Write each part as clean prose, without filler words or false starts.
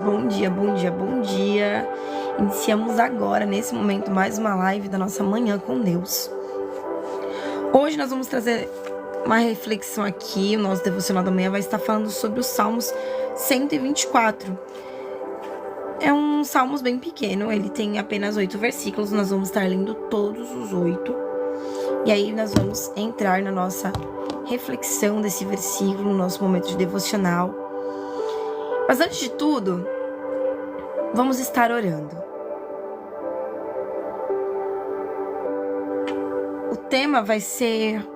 Bom dia, bom dia, bom dia. Iniciamos agora, nesse momento, mais uma live da nossa Manhã com Deus. Hoje nós vamos trazer uma reflexão aqui. O nosso devocional da manhã vai estar falando sobre os Salmos 124. É um Salmos bem pequeno, ele tem apenas 8 versículos. Nós vamos estar lendo todos os 8. E aí nós vamos entrar na nossa reflexão desse versículo, no nosso momento de devocional. Mas antes de tudo, vamos estar orando. O tema vai ser: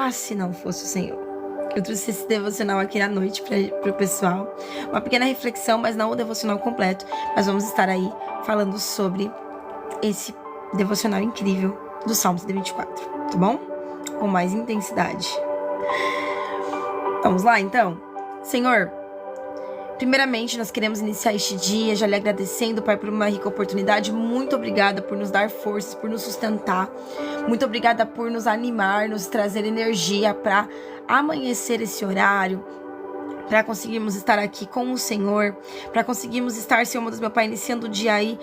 se não fosse o Senhor. Eu trouxe esse devocional aqui na noite para o pessoal. Uma pequena reflexão, mas não o devocional completo. Mas vamos estar aí falando sobre esse devocional incrível do Salmo 124, tá bom? Com mais intensidade. Vamos lá, então? Senhor, primeiramente, nós queremos iniciar este dia já lhe agradecendo, Pai, por uma rica oportunidade. Muito obrigada por nos dar forças, por nos sustentar. Muito obrigada por nos animar, nos trazer energia para amanhecer esse horário, para conseguirmos estar aqui com o Senhor, para conseguirmos estar, Senhor Deus, meu Pai, iniciando o dia aí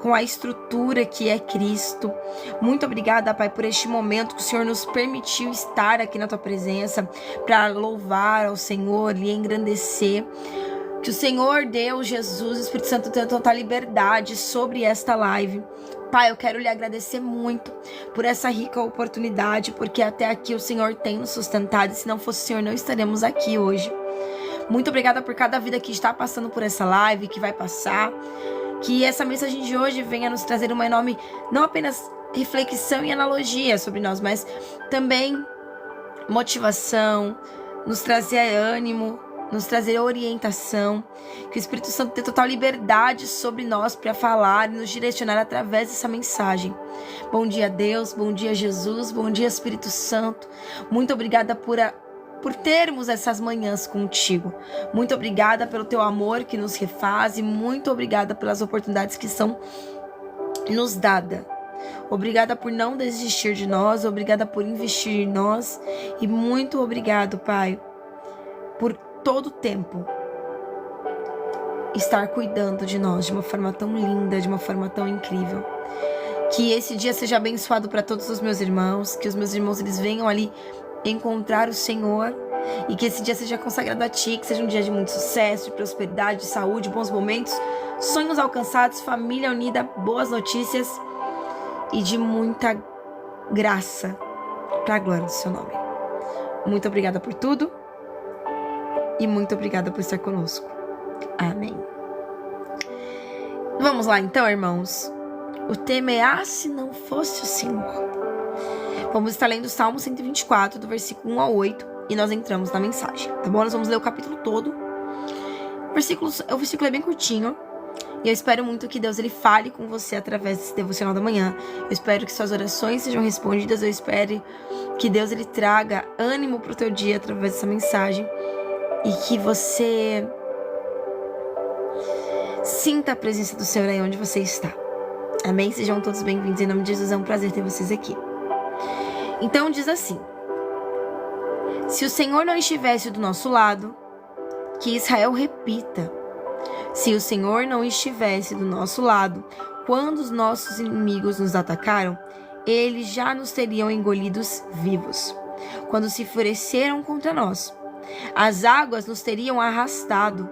com a estrutura que é Cristo. Muito obrigada, Pai, por este momento que o Senhor nos permitiu estar aqui na Tua presença, para louvar ao Senhor e engrandecer. Que o Senhor, Deus, Jesus, Espírito Santo tenha total liberdade sobre esta live. Pai, eu quero lhe agradecer muito por essa rica oportunidade, porque até aqui o Senhor tem nos sustentado, e se não fosse o Senhor, não estaremos aqui hoje. Muito obrigada por cada vida que está passando por essa live, que vai passar. Que essa mensagem de hoje venha nos trazer uma enorme, não apenas reflexão e analogia sobre nós, mas também motivação, nos trazer ânimo, nos trazer orientação. Que o Espírito Santo tenha total liberdade sobre nós para falar e nos direcionar através dessa mensagem. Bom dia, Deus, bom dia, Jesus, bom dia, Espírito Santo. Muito obrigada por termos essas manhãs contigo. Muito obrigada pelo teu amor que nos refaz e muito obrigada pelas oportunidades que são nos dadas. Obrigada por não desistir de nós, obrigada por investir em nós e muito obrigado, Pai, por todo o tempo estar cuidando de nós de uma forma tão linda, de uma forma tão incrível. Que esse dia seja abençoado para todos os meus irmãos, que os meus irmãos eles venham ali encontrar o Senhor e que esse dia seja consagrado a Ti, que seja um dia de muito sucesso, de prosperidade, de saúde, bons momentos, sonhos alcançados, família unida, boas notícias e de muita graça para a glória do Seu nome. Muito obrigada por tudo e muito obrigada por estar conosco. Amém. Vamos lá então, irmãos. O tema é: se não fosse o Senhor. Vamos estar lendo o Salmo 124, do versículo 1 ao 8, e nós entramos na mensagem, tá bom? Nós vamos ler o capítulo todo. O versículo é bem curtinho, e eu espero muito que Deus ele fale com você através desse devocional da manhã. Eu espero que suas orações sejam respondidas, eu espero que Deus ele traga ânimo para o teu dia através dessa mensagem, e que você sinta a presença do Senhor aí onde você está. Amém? Sejam todos bem-vindos, em nome de Jesus, é um prazer ter vocês aqui. Então diz assim: se o Senhor não estivesse do nosso lado, que Israel repita, se o Senhor não estivesse do nosso lado, quando os nossos inimigos nos atacaram, eles já nos teriam engolidos vivos. Quando se enfureceram contra nós, as águas nos teriam arrastado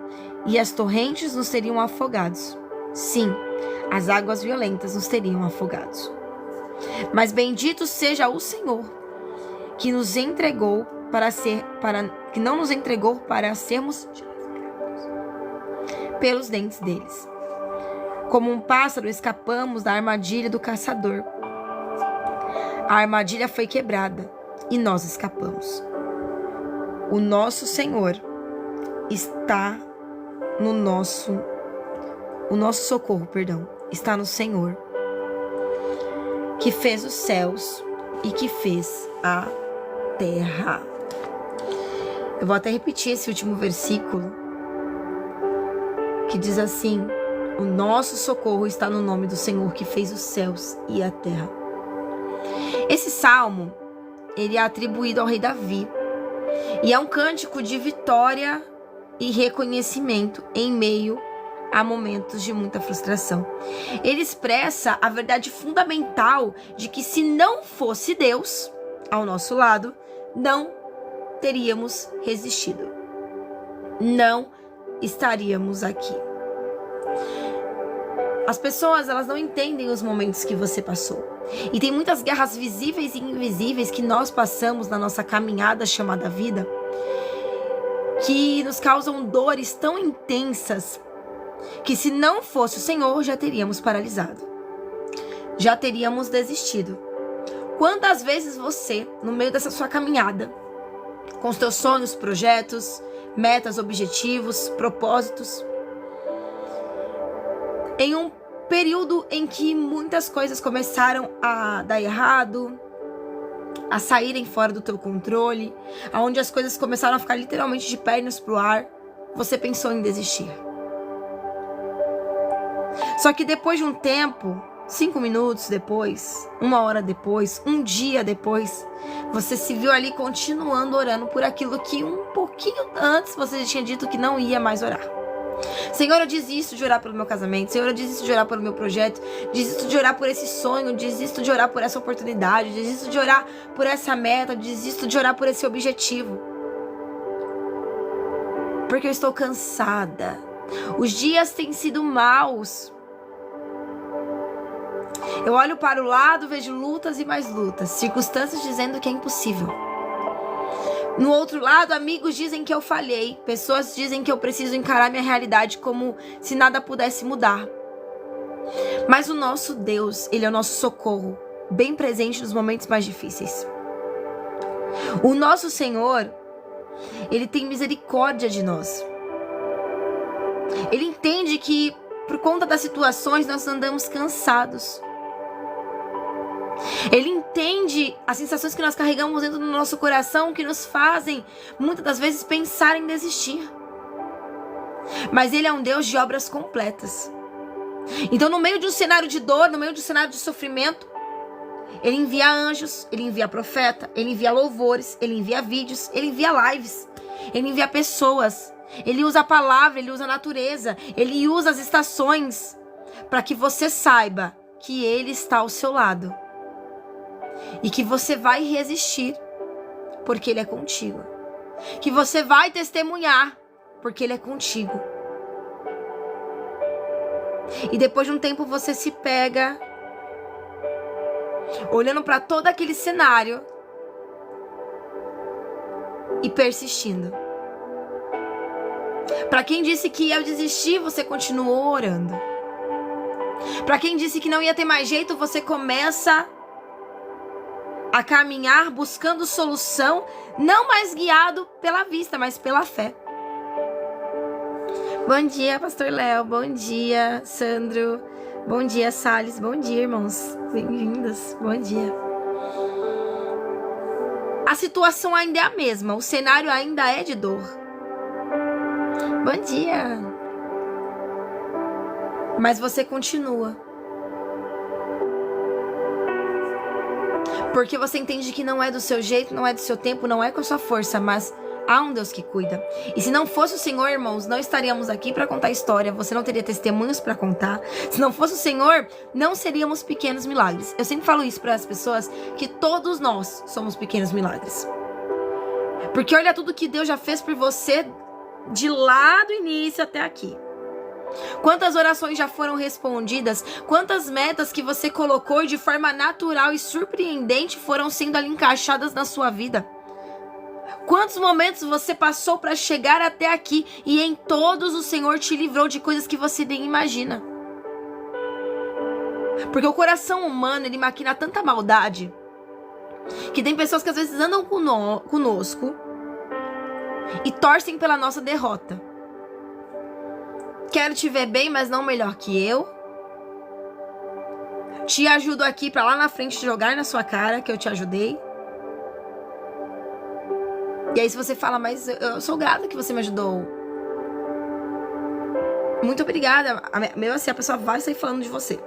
e as torrentes nos teriam afogados. Sim, as águas violentas nos teriam afogados. Mas bendito seja o Senhor, que nos entregou que não nos entregou para sermos pelos dentes deles. Como um pássaro escapamos da armadilha do caçador. A armadilha foi quebrada e nós escapamos. O nosso Senhor está no nosso socorro, está no Senhor, que fez os céus e que fez a terra. Eu vou até repetir esse último versículo, que diz assim: o nosso socorro está no nome do Senhor, que fez os céus e a terra. Esse salmo, ele é atribuído ao rei Davi, e é um cântico de vitória e reconhecimento em meio a momentos de muita frustração. Ele expressa a verdade fundamental de que se não fosse Deus ao nosso lado, não teríamos resistido. Não estaríamos aqui. As pessoas, elas não entendem os momentos que você passou. E tem muitas guerras visíveis e invisíveis que nós passamos na nossa caminhada chamada vida, que nos causam dores tão intensas que se não fosse o Senhor, já teríamos paralisado. Já teríamos desistido. Quantas vezes você, no meio dessa sua caminhada, com os teus sonhos, projetos, metas, objetivos, propósitos, em um período em que muitas coisas começaram a dar errado, a saírem fora do teu controle, aonde as coisas começaram a ficar literalmente de pernas pro ar, você pensou em desistir. Só que depois de um tempo, 5 minutos depois, 1 hora depois, um dia depois, você se viu ali continuando orando por aquilo que um pouquinho antes você já tinha dito que não ia mais orar. Senhor, eu desisto de orar pelo meu casamento. Senhor, eu desisto de orar pelo meu projeto. Desisto de orar por esse sonho. Desisto de orar por essa oportunidade. Desisto de orar por essa meta. Desisto de orar por esse objetivo. Porque eu estou cansada. Os dias têm sido maus. Eu olho para o lado, vejo lutas e mais lutas. Circunstâncias dizendo que é impossível. No outro lado, amigos dizem que eu falhei. Pessoas dizem que eu preciso encarar minha realidade como se nada pudesse mudar. Mas o nosso Deus, Ele é o nosso socorro, bem presente nos momentos mais difíceis. O nosso Senhor, Ele tem misericórdia de nós. Ele entende que, por conta das situações, nós andamos cansados. Ele entende as sensações que nós carregamos dentro do nosso coração, que nos fazem, muitas das vezes, pensar em desistir. Mas Ele é um Deus de obras completas. Então, no meio de um cenário de dor, no meio de um cenário de sofrimento, Ele envia anjos, Ele envia profeta, Ele envia louvores, Ele envia vídeos, Ele envia lives, Ele envia pessoas, Ele usa a palavra, Ele usa a natureza, Ele usa as estações, para que você saiba que Ele está ao seu lado. E que você vai resistir, porque Ele é contigo. Que você vai testemunhar, porque Ele é contigo. E depois de um tempo você se pega olhando para todo aquele cenário e persistindo. Para quem disse que ia desistir, você continuou orando. Para quem disse que não ia ter mais jeito, você começa a caminhar buscando solução, não mais guiado pela vista, mas pela fé. Bom dia, Pastor Léo. Bom dia, Sandro. Bom dia, Salles. Bom dia, irmãos. Bem-vindos. Bom dia. A situação ainda é a mesma. O cenário ainda é de dor. Bom dia. Mas você continua. Porque você entende que não é do seu jeito, não é do seu tempo, não é com a sua força, mas há um Deus que cuida. E se não fosse o Senhor, irmãos, não estaríamos aqui para contar história. Você não teria testemunhos para contar. Se não fosse o Senhor, não seríamos pequenos milagres. Eu sempre falo isso para as pessoas, que todos nós somos pequenos milagres. Porque olha tudo que Deus já fez por você de lá do início até aqui. Quantas orações já foram respondidas? Quantas metas que você colocou de forma natural e surpreendente foram sendo ali encaixadas na sua vida? Quantos momentos você passou para chegar até aqui e em todos o Senhor te livrou de coisas que você nem imagina? Porque o coração humano, ele maquina tanta maldade que tem pessoas que às vezes andam conosco e torcem pela nossa derrota. Quero te ver bem, mas não melhor que eu. Te ajudo aqui pra lá na frente jogar na sua cara que eu te ajudei. E aí se você fala, mas eu sou grata que você me ajudou. Muito obrigada. Mesmo assim, a pessoa vai sair falando de você.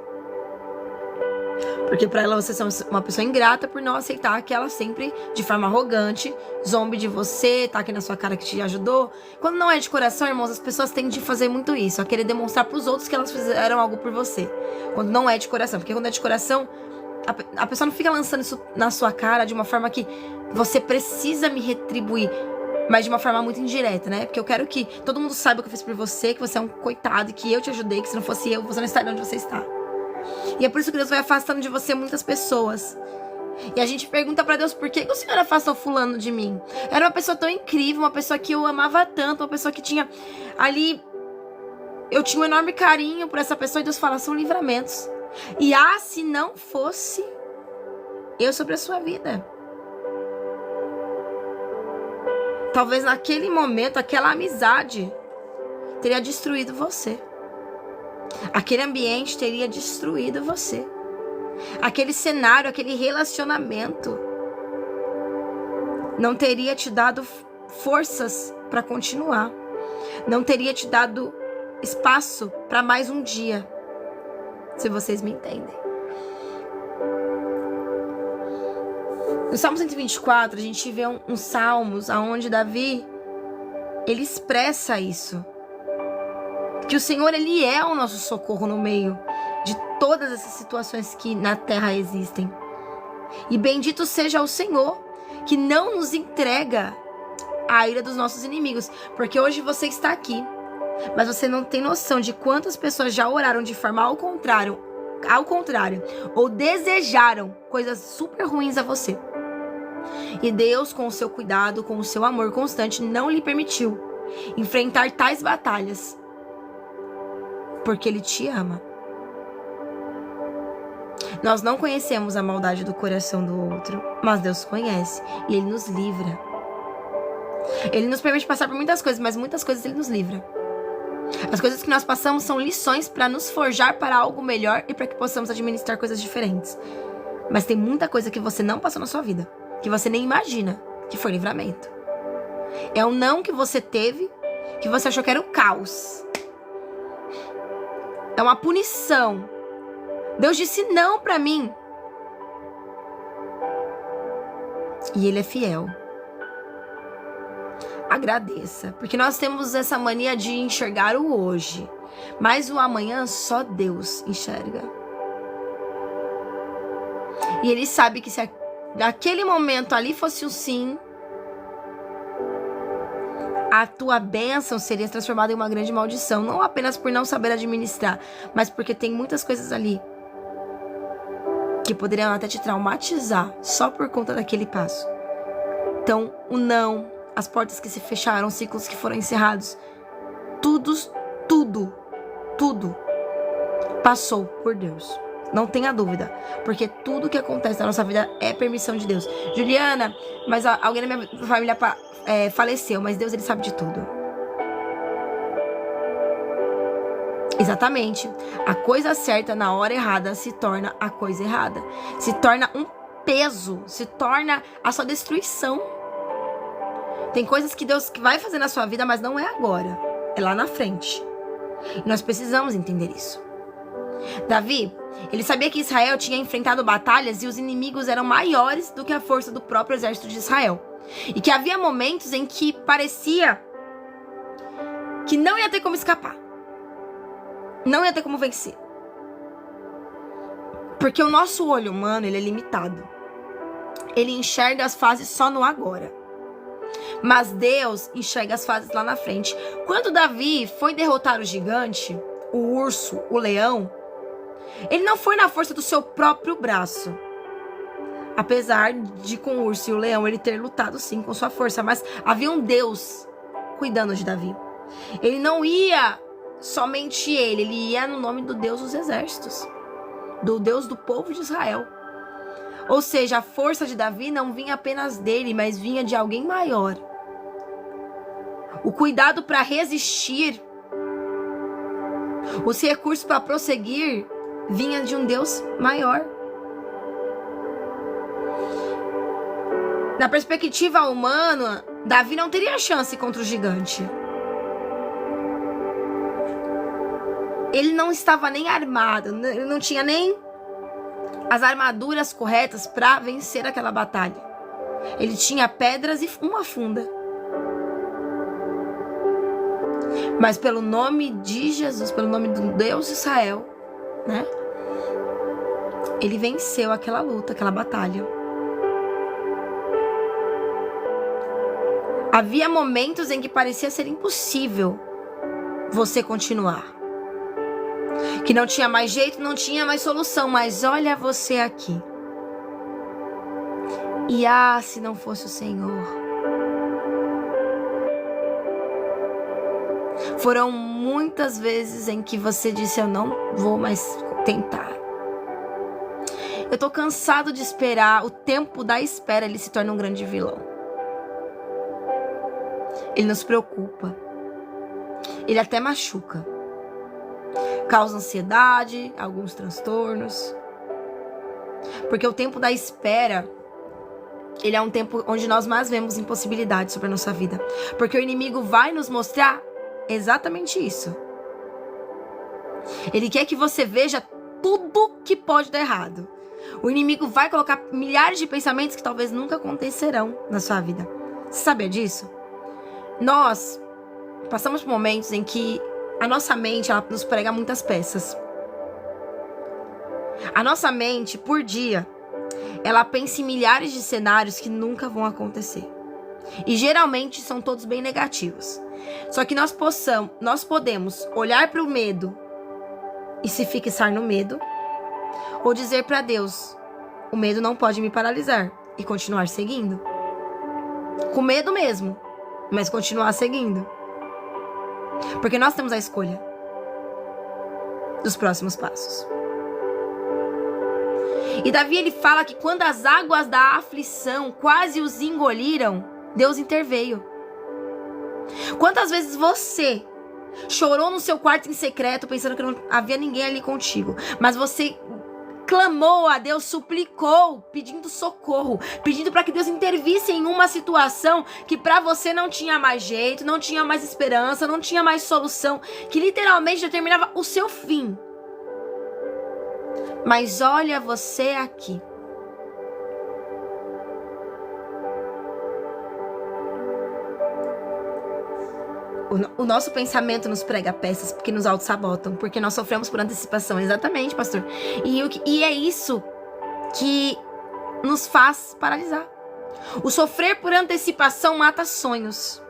Porque pra ela você é uma pessoa ingrata por não aceitar que ela sempre, de forma arrogante, zombe de você, tá aqui na sua cara que te ajudou. Quando não é de coração, irmãos, as pessoas tendem a fazer muito isso, a querer demonstrar pros outros que elas fizeram algo por você. Quando não é de coração. Porque quando é de coração, a pessoa não fica lançando isso na sua cara de uma forma que você precisa me retribuir, mas de uma forma muito indireta, né? Porque eu quero que todo mundo saiba o que eu fiz por você, que você é um coitado, que eu te ajudei, que se não fosse eu, você não estaria onde você está. E é por isso que Deus vai afastando de você muitas pessoas. E a gente pergunta pra Deus, por que o Senhor afastou fulano de mim? Era uma pessoa tão incrível, uma pessoa que eu amava tanto, uma pessoa que tinha ali... Eu tinha um enorme carinho por essa pessoa, e Deus fala, são livramentos. E se não fosse eu sobre a sua vida. Talvez naquele momento, aquela amizade teria destruído você. Aquele ambiente teria destruído você. Aquele cenário, aquele relacionamento não teria te dado forças para continuar. Não teria te dado espaço para mais um dia. Se vocês me entendem. No Salmo 124, a gente vê uns salmos onde Davi, ele expressa isso. Que o Senhor, ele é o nosso socorro no meio de todas essas situações que na terra existem. E bendito seja o Senhor, que não nos entrega à ira dos nossos inimigos. Porque hoje você está aqui, mas você não tem noção de quantas pessoas já oraram de forma ao contrário, ou desejaram coisas super ruins a você. E Deus, com o seu cuidado, com o seu amor constante, não lhe permitiu enfrentar tais batalhas. Porque Ele te ama. Nós não conhecemos a maldade do coração do outro, mas Deus conhece e Ele nos livra. Ele nos permite passar por muitas coisas, mas muitas coisas Ele nos livra. As coisas que nós passamos são lições para nos forjar para algo melhor e para que possamos administrar coisas diferentes. Mas tem muita coisa que você não passou na sua vida, que você nem imagina, que foi livramento. É um não que você teve, que você achou que era o caos. É uma punição. Deus disse não pra mim. E Ele é fiel. Agradeça. Porque nós temos essa mania de enxergar o hoje. Mas o amanhã só Deus enxerga. E Ele sabe que se naquele momento ali fosse o sim, a tua bênção seria transformada em uma grande maldição. Não apenas por não saber administrar, mas porque tem muitas coisas ali que poderiam até te traumatizar só por conta daquele passo. Então, o não, as portas que se fecharam, ciclos que foram encerrados, tudo passou por Deus. Não tenha dúvida, porque tudo que acontece na nossa vida é permissão de Deus. Juliana, mas alguém na minha família faleceu, mas Deus, Ele sabe de tudo. Exatamente. A coisa certa na hora errada se torna a coisa errada. Se torna um peso, se torna a sua destruição. Tem coisas que Deus vai fazer na sua vida, mas não é agora. É lá na frente. E nós precisamos entender isso. Davi, ele sabia que Israel tinha enfrentado batalhas e os inimigos eram maiores do que a força do próprio exército de Israel. E que havia momentos em que parecia que não ia ter como escapar. Não ia ter como vencer. Porque o nosso olho humano, ele é limitado. Ele enxerga as fases só no agora. Mas Deus enxerga as fases lá na frente. Quando Davi foi derrotar o gigante, o urso, o leão, ele não foi na força do seu próprio braço. Apesar de com o urso e o leão ele ter lutado sim com sua força, mas havia um Deus cuidando de Davi. Ele não ia somente ele ia no nome do Deus dos exércitos, do Deus do povo de Israel. Ou seja, a força de Davi não vinha apenas dele, mas vinha de alguém maior. O cuidado para resistir, os recursos para prosseguir, vinha de um Deus maior. Na perspectiva humana, Davi não teria chance contra o gigante. Ele não estava nem armado, ele não tinha nem as armaduras corretas para vencer aquela batalha. Ele tinha pedras e uma funda. Mas pelo nome de Jesus, pelo nome do Deus de Israel, né? Ele venceu aquela luta, aquela batalha. Havia momentos em que parecia ser impossível você continuar. Que não tinha mais jeito, não tinha mais solução. Mas olha você aqui. E se não fosse o Senhor. Foram muitas vezes em que você disse: eu não vou mais tentar. Eu tô cansado de esperar. O tempo da espera, ele se torna um grande vilão. Ele nos preocupa. Ele até machuca. Causa ansiedade, alguns transtornos. Porque o tempo da espera, ele é um tempo onde nós mais vemos impossibilidades sobre a nossa vida. Porque o inimigo vai nos mostrar exatamente isso. Ele quer que você veja tudo que pode dar errado. O inimigo vai colocar milhares de pensamentos que talvez nunca acontecerão na sua vida. Você sabia disso? Nós passamos por momentos em que a nossa mente, ela nos prega muitas peças. A nossa mente, por dia, ela pensa em milhares de cenários que nunca vão acontecer. E geralmente são todos bem negativos. Só que nós podemos olhar para o medo e se fixar no medo, ou dizer para Deus: o medo não pode me paralisar, e continuar seguindo. Com medo mesmo, mas continuar seguindo. Porque nós temos a escolha dos próximos passos. E Davi, ele fala que quando as águas da aflição quase os engoliram, Deus interveio. Quantas vezes você chorou no seu quarto em secreto, pensando que não havia ninguém ali contigo, mas você clamou a Deus, suplicou, pedindo socorro, pedindo para que Deus intervisse em uma situação que para você não tinha mais jeito, não tinha mais esperança, não tinha mais solução, que literalmente determinava o seu fim. Mas olha você aqui. O nosso pensamento nos prega peças porque nos auto-sabotam, porque nós sofremos por antecipação. Exatamente, pastor. E é isso que nos faz paralisar. O sofrer por antecipação mata sonhos.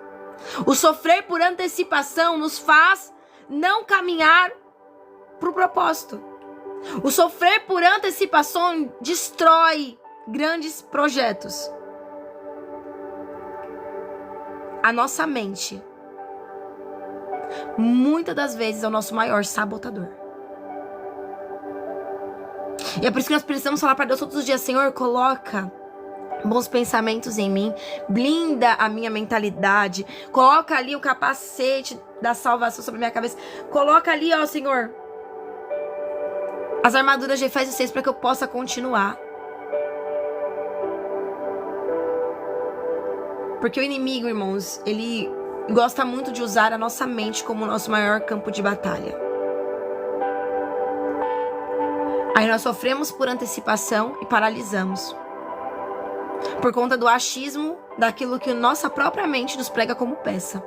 O sofrer por antecipação nos faz não caminhar para o propósito. O sofrer por antecipação destrói grandes projetos. A nossa mente, muitas das vezes, é o nosso maior sabotador. E é por isso que nós precisamos falar para Deus todos os dias: Senhor, coloca bons pensamentos em mim, blinda a minha mentalidade, coloca ali o capacete da salvação sobre a minha cabeça, coloca ali, ó Senhor, as armaduras de Efésios 6 para que eu possa continuar. Porque o inimigo, irmãos, ele gosta muito de usar a nossa mente como o nosso maior campo de batalha. Aí nós sofremos por antecipação e paralisamos. Por conta do achismo daquilo que nossa própria mente nos prega como peça.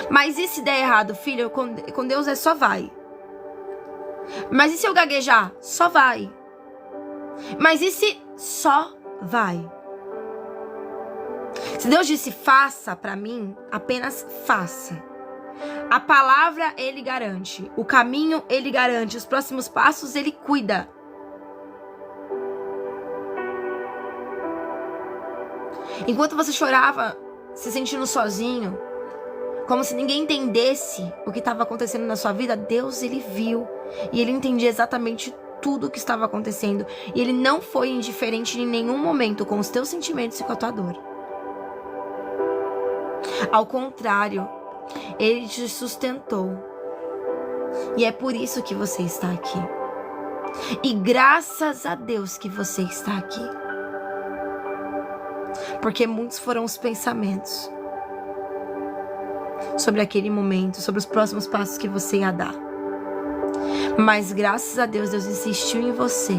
Mas e se der errado, filho? Com Deus é só vai. Mas e se eu gaguejar? Só vai. Mas e se só vai? Se Deus disse faça para mim, apenas faça. A palavra ele garante, o caminho ele garante, os próximos passos ele cuida. Enquanto você chorava, se sentindo sozinho, como se ninguém entendesse o que estava acontecendo na sua vida, Deus ele viu e ele entendia exatamente tudo o que estava acontecendo. E ele não foi indiferente em nenhum momento com os teus sentimentos e com a tua dor. Ao contrário, ele te sustentou. E é por isso que você está aqui. E graças a Deus que você está aqui. Porque muitos foram os pensamentos sobre aquele momento, sobre os próximos passos que você ia dar. Mas graças a Deus, Deus insistiu em você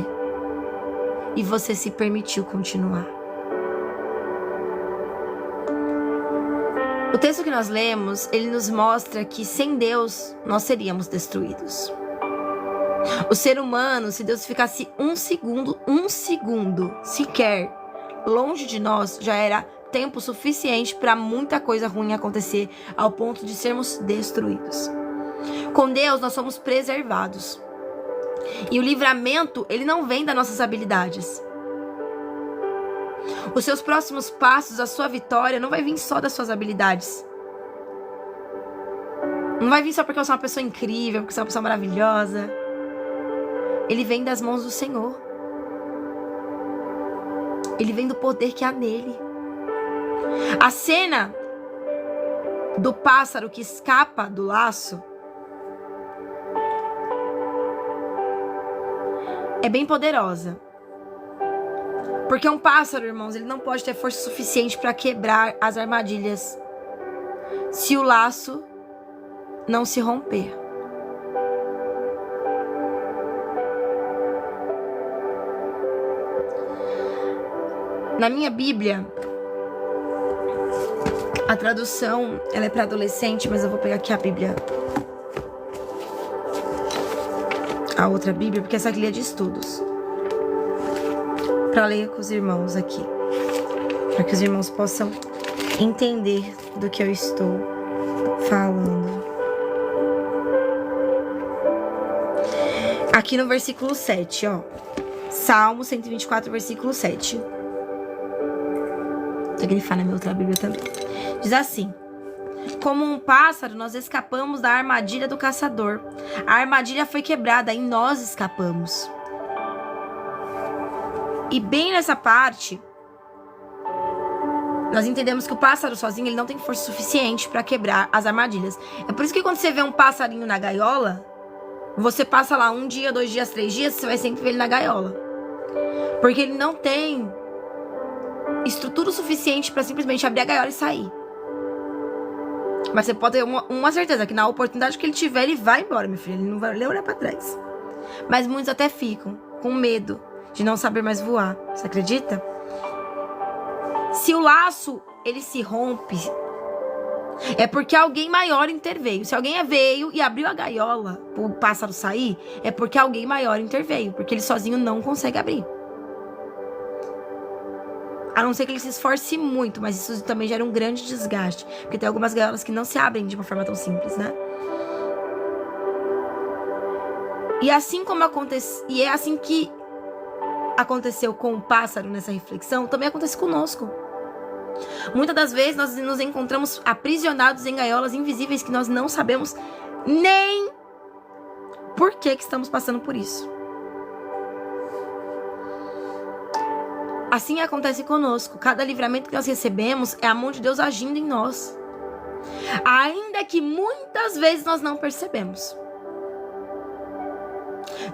e você se permitiu continuar. O texto que nós lemos, ele nos mostra que sem Deus nós seríamos destruídos. O ser humano, se Deus ficasse um segundo sequer longe de nós, já era tempo suficiente para muita coisa ruim acontecer, ao ponto de sermos destruídos. Com Deus nós somos preservados. E o livramento, ele não vem das nossas habilidades. Os seus próximos passos, a sua vitória, não vai vir só das suas habilidades. Não vai vir só porque você é uma pessoa incrível, porque você é uma pessoa maravilhosa. Ele vem das mãos do Senhor. Ele vem do poder que há nele. A cena do pássaro que escapa do laço é bem poderosa. Porque um pássaro, irmãos, ele não pode ter força suficiente para quebrar as armadilhas se o laço não se romper. Na minha Bíblia, a tradução, ela é para adolescente, mas eu vou pegar aqui a Bíblia. A outra Bíblia, porque essa aqui é de estudos. Para ler com os irmãos aqui. Para que os irmãos possam entender do que eu estou falando. Aqui no versículo 7, ó. Salmo 124, versículo 7. Vou grifar na minha outra Bíblia também. Diz assim: como um pássaro, nós escapamos da armadilha do caçador. A armadilha foi quebrada e nós escapamos. E bem nessa parte, nós entendemos que o pássaro sozinho, ele não tem força suficiente para quebrar as armadilhas. É por isso que quando você vê um passarinho na gaiola, você passa lá 1 dia, 2 dias, 3 dias, você vai sempre ver ele na gaiola. Porque ele não tem estrutura suficiente para simplesmente abrir a gaiola e sair. Mas você pode ter uma certeza, que na oportunidade que ele tiver, ele vai embora, meu filho. Ele não vai olhar para trás. Mas muitos até ficam com medo de não saber mais voar. Você acredita? Se o laço, ele se rompe, é porque alguém maior interveio. Se alguém veio e abriu a gaiola para o pássaro sair, é porque alguém maior interveio. Porque ele sozinho não consegue abrir. A não ser que ele se esforce muito, mas isso também gera um grande desgaste. Porque tem algumas gaiolas que não se abrem de uma forma tão simples, né? E assim como acontece, e é assim que aconteceu com o pássaro nessa reflexão, também acontece conosco. Muitas das vezes nós nos encontramos aprisionados em gaiolas invisíveis que nós não sabemos nem por que estamos passando por isso. Assim acontece conosco. Cada livramento que nós recebemos é a mão de Deus agindo em nós. Ainda que muitas vezes nós não percebemos.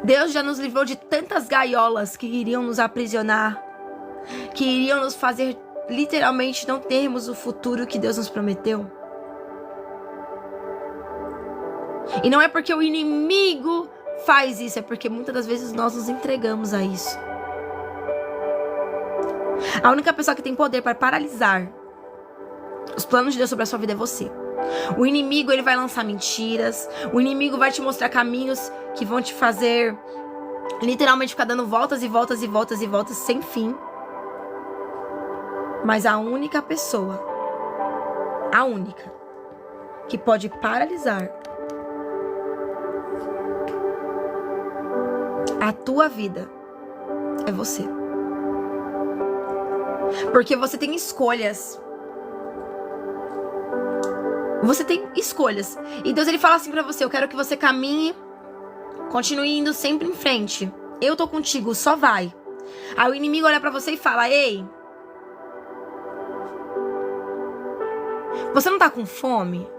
Deus já nos livrou de tantas gaiolas que iriam nos aprisionar, que iriam nos fazer literalmente não termos o futuro que Deus nos prometeu. E não é porque o inimigo faz isso, é porque muitas das vezes nós nos entregamos a isso. A única pessoa que tem poder para paralisar os planos de Deus sobre a sua vida é você. O inimigo, ele vai lançar mentiras. O inimigo vai te mostrar caminhos que vão te fazer literalmente ficar dando voltas e voltas e voltas e voltas sem fim. Mas a única pessoa, a única, que pode paralisar a tua vida é você. Porque você tem escolhas. Você tem escolhas. E Deus, ele fala assim pra você: eu quero que você caminhe, continue indo sempre em frente. Eu tô contigo, só vai. Aí o inimigo olha pra você e fala: ei, você não tá com fome?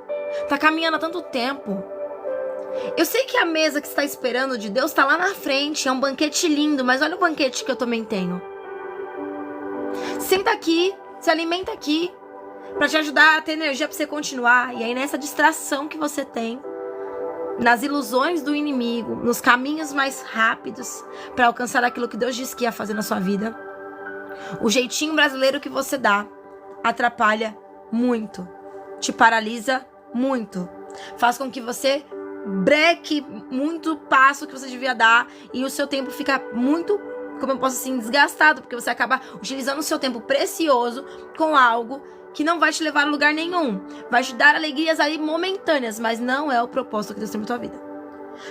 Tá caminhando há tanto tempo. Eu sei que a mesa que você tá esperando de Deus tá lá na frente. É um banquete lindo, mas olha o banquete que eu também tenho. Senta aqui, se alimenta aqui, pra te ajudar a ter energia pra você continuar. E aí nessa distração que você tem, nas ilusões do inimigo, nos caminhos mais rápidos para alcançar aquilo que Deus disse que ia fazer na sua vida, o jeitinho brasileiro que você dá atrapalha muito, te paralisa muito, faz com que você breque muito passo que você devia dar e o seu tempo fica muito, como eu posso assim, desgastado, porque você acaba utilizando o seu tempo precioso com algo que não vai te levar a lugar nenhum. Vai te dar alegrias ali momentâneas, mas não é o propósito que Deus tem pra tua vida.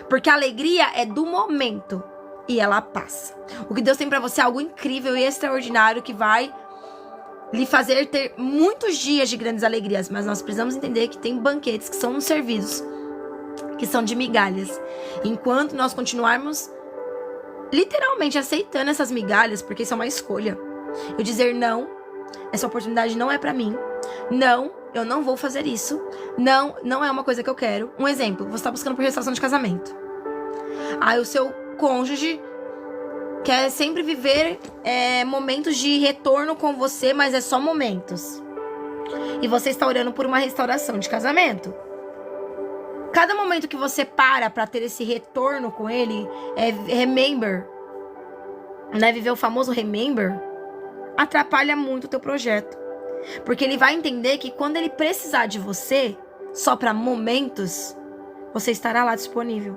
Porque a alegria é do momento e ela passa. O que Deus tem pra você é algo incrível e extraordinário que vai lhe fazer ter muitos dias de grandes alegrias. Mas nós precisamos entender que tem banquetes que são nos servidos, que são de migalhas. Enquanto nós continuarmos literalmente aceitando essas migalhas, porque isso é uma escolha. Eu dizer não, essa oportunidade não é pra mim. Não, eu não vou fazer isso. Não, não é uma coisa que eu quero. Um exemplo, você tá buscando por restauração de casamento. Aí o seu cônjuge quer sempre viver momentos de retorno com você, mas é só momentos. E você está orando por uma restauração de casamento. Cada momento que você para ter esse retorno com ele, remember, né? Viver o famoso remember, atrapalha muito o teu projeto. Porque ele vai entender que quando ele precisar de você, só para momentos, você estará lá disponível.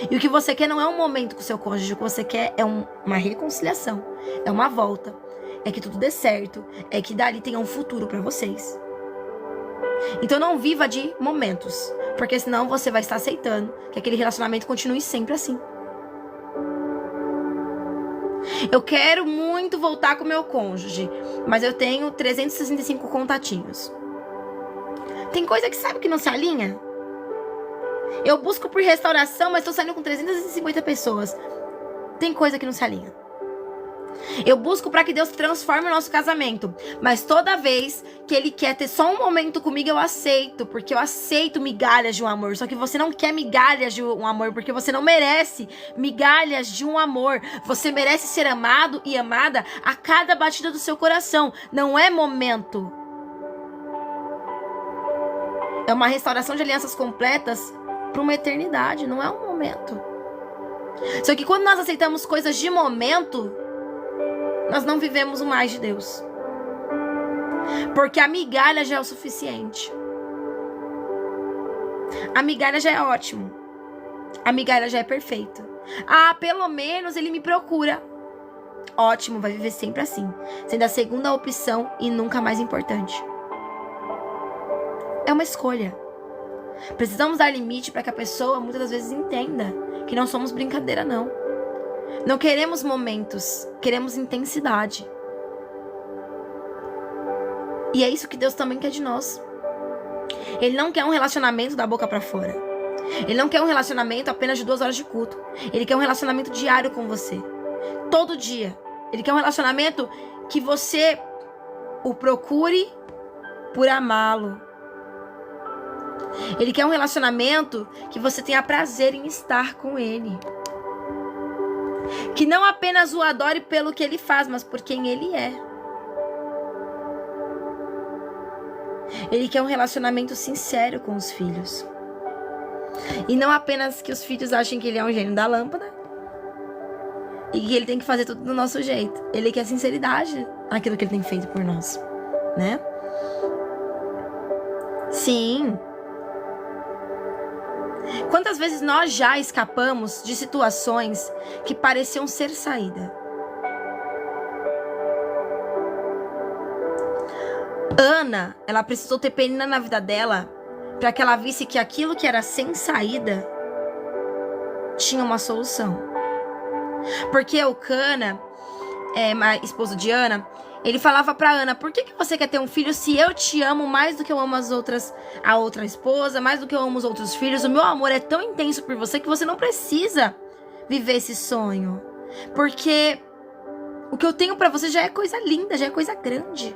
E o que você quer não é um momento com o seu cônjuge, o que você quer é uma reconciliação, é uma volta, é que tudo dê certo, é que dali tenha um futuro para vocês. Então não viva de momentos, porque senão você vai estar aceitando que aquele relacionamento continue sempre assim. Eu quero muito voltar com o meu cônjuge, mas eu tenho 365 contatinhos. Tem coisa que sabe que não se alinha? Eu busco por restauração, mas estou saindo com 350 pessoas. Tem coisa que não se alinha. Eu busco para que Deus transforme o nosso casamento, mas toda vez que Ele quer ter só um momento comigo, eu aceito, porque eu aceito migalhas de um amor. Só que você não quer migalhas de um amor, porque você não merece migalhas de um amor. Você merece ser amado e amada a cada batida do seu coração. Não é momento. É uma restauração de alianças completas para uma eternidade, não é um momento. Só que quando nós aceitamos coisas de momento, nós não vivemos o mais de Deus. Porque a migalha já é o suficiente. A migalha já é ótimo. A migalha já é perfeita. Ah, pelo menos ele me procura. Ótimo, vai viver sempre assim, sendo a segunda opção e nunca mais importante. É uma escolha. Precisamos dar limite para que a pessoa muitas das vezes entenda que não somos brincadeira, não. Não queremos momentos, queremos intensidade. E é isso que Deus também quer de nós. Ele não quer um relacionamento da boca para fora. Ele não quer um relacionamento apenas de 2 horas de culto. Ele quer um relacionamento diário com você. Todo dia. Ele quer um relacionamento que você o procure por amá-lo. Ele quer um relacionamento que você tenha prazer em estar com ele. Que não apenas o adore pelo que ele faz, mas por quem ele é. Ele quer um relacionamento sincero com os filhos. E não apenas que os filhos achem que ele é um gênio da lâmpada e que ele tem que fazer tudo do nosso jeito. Ele quer sinceridade naquilo que ele tem feito por nós, né? Sim. Quantas vezes nós já escapamos de situações que pareciam ser saída? Ana, ela precisou ter Penina na vida dela para que ela visse que aquilo que era sem saída tinha uma solução. Porque o Cana, esposo de Ana, ele falava pra Ana: por que você quer ter um filho se eu te amo mais do que eu amo a outra esposa, mais do que eu amo os outros filhos? O meu amor é tão intenso por você que você não precisa viver esse sonho. Porque o que eu tenho pra você já é coisa linda, já é coisa grande.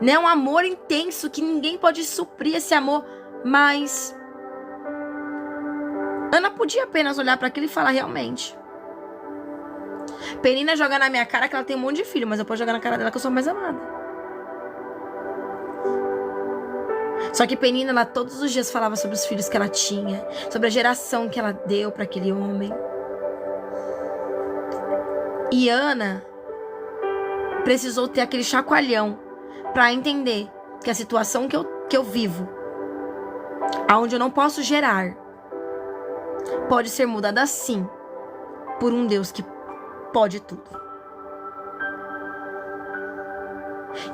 Né? Um amor intenso que ninguém pode suprir esse amor. Mas Ana podia apenas olhar pra aquilo e falar: realmente, Penina joga na minha cara que ela tem um monte de filho, mas eu posso jogar na cara dela que eu sou mais amada. Só que Penina, ela todos os dias falava sobre os filhos que ela tinha, sobre a geração que ela deu para aquele homem. E Ana precisou ter aquele chacoalhão para entender que a situação que eu vivo, aonde eu não posso gerar, pode ser mudada sim por um Deus que pode tudo.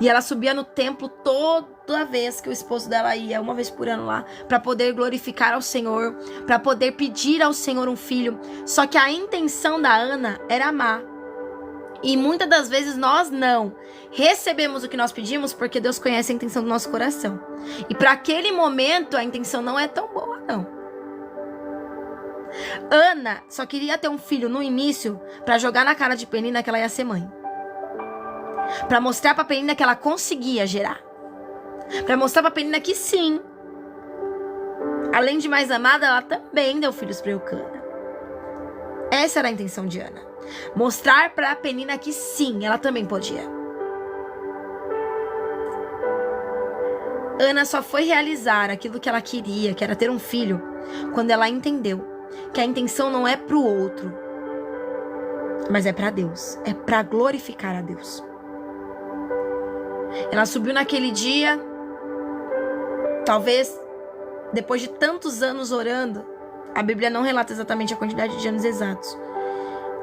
E ela subia no templo toda vez que o esposo dela ia, uma vez por ano lá, para poder glorificar ao Senhor, para poder pedir ao Senhor um filho. Só que a intenção da Ana era amar. E muitas das vezes nós não recebemos o que nós pedimos porque Deus conhece a intenção do nosso coração. E para aquele momento a intenção não é tão boa, não. Ana só queria ter um filho no início para jogar na cara de Penina que ela ia ser mãe. Para mostrar pra Penina que ela conseguia gerar. Para mostrar pra Penina que sim, além de mais amada, ela também deu filhos pra Eucana. Essa era a intenção de Ana. Mostrar pra Penina que sim, ela também podia. Ana só foi realizar aquilo que ela queria, que era ter um filho, quando ela entendeu que a intenção não é pro outro, mas é pra Deus. É pra glorificar a Deus. Ela subiu naquele dia, talvez depois de tantos anos orando. A Bíblia não relata exatamente a quantidade de anos exatos,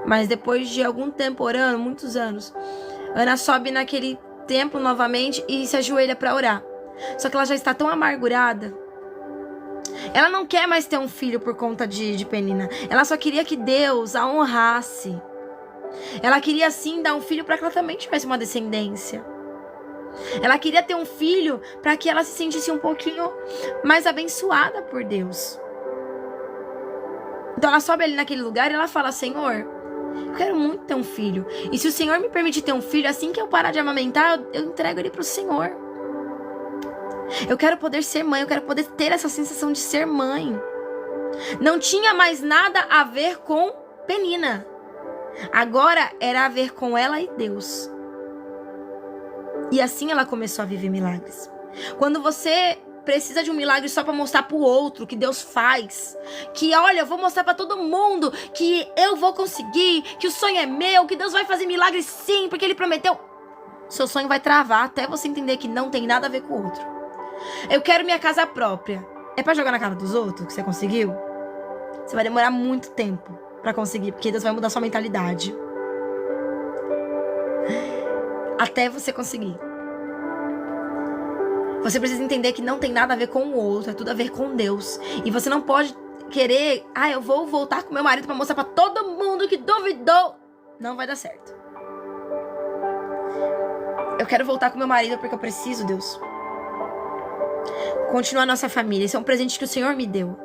mas depois de algum tempo orando, muitos anos, Ana sobe naquele templo novamente e se ajoelha para orar. Só que ela já está tão amargurada. Ela não quer mais ter um filho por conta de Penina. Ela só queria que Deus a honrasse. Ela queria sim dar um filho para que ela também tivesse uma descendência. Ela queria ter um filho para que ela se sentisse um pouquinho mais abençoada por Deus. Então ela sobe ali naquele lugar e ela fala: Senhor, eu quero muito ter um filho. E se o Senhor me permitir ter um filho, assim que eu parar de amamentar, eu entrego ele para o Senhor. Eu quero poder ser mãe, eu quero poder ter essa sensação de ser mãe. Não tinha mais nada a ver com Penina. Agora era a ver com ela e Deus. E assim ela começou a viver milagres. Quando você precisa de um milagre só para mostrar pro outro que Deus faz, que olha, eu vou mostrar para todo mundo que eu vou conseguir, que o sonho é meu, que Deus vai fazer milagre sim, porque Ele prometeu. Seu sonho vai travar até você entender que não tem nada a ver com o outro. Eu quero minha casa própria. É para jogar na cara dos outros que você conseguiu? Você vai demorar muito tempo para conseguir, porque Deus vai mudar sua mentalidade. Até você conseguir. Você precisa entender que não tem nada a ver com o outro, é tudo a ver com Deus. E você não pode querer, eu vou voltar com meu marido pra mostrar pra todo mundo que duvidou. Não vai dar certo. Eu quero voltar com meu marido porque eu preciso, Deus, continuar a nossa família. Esse é um presente que o Senhor me deu.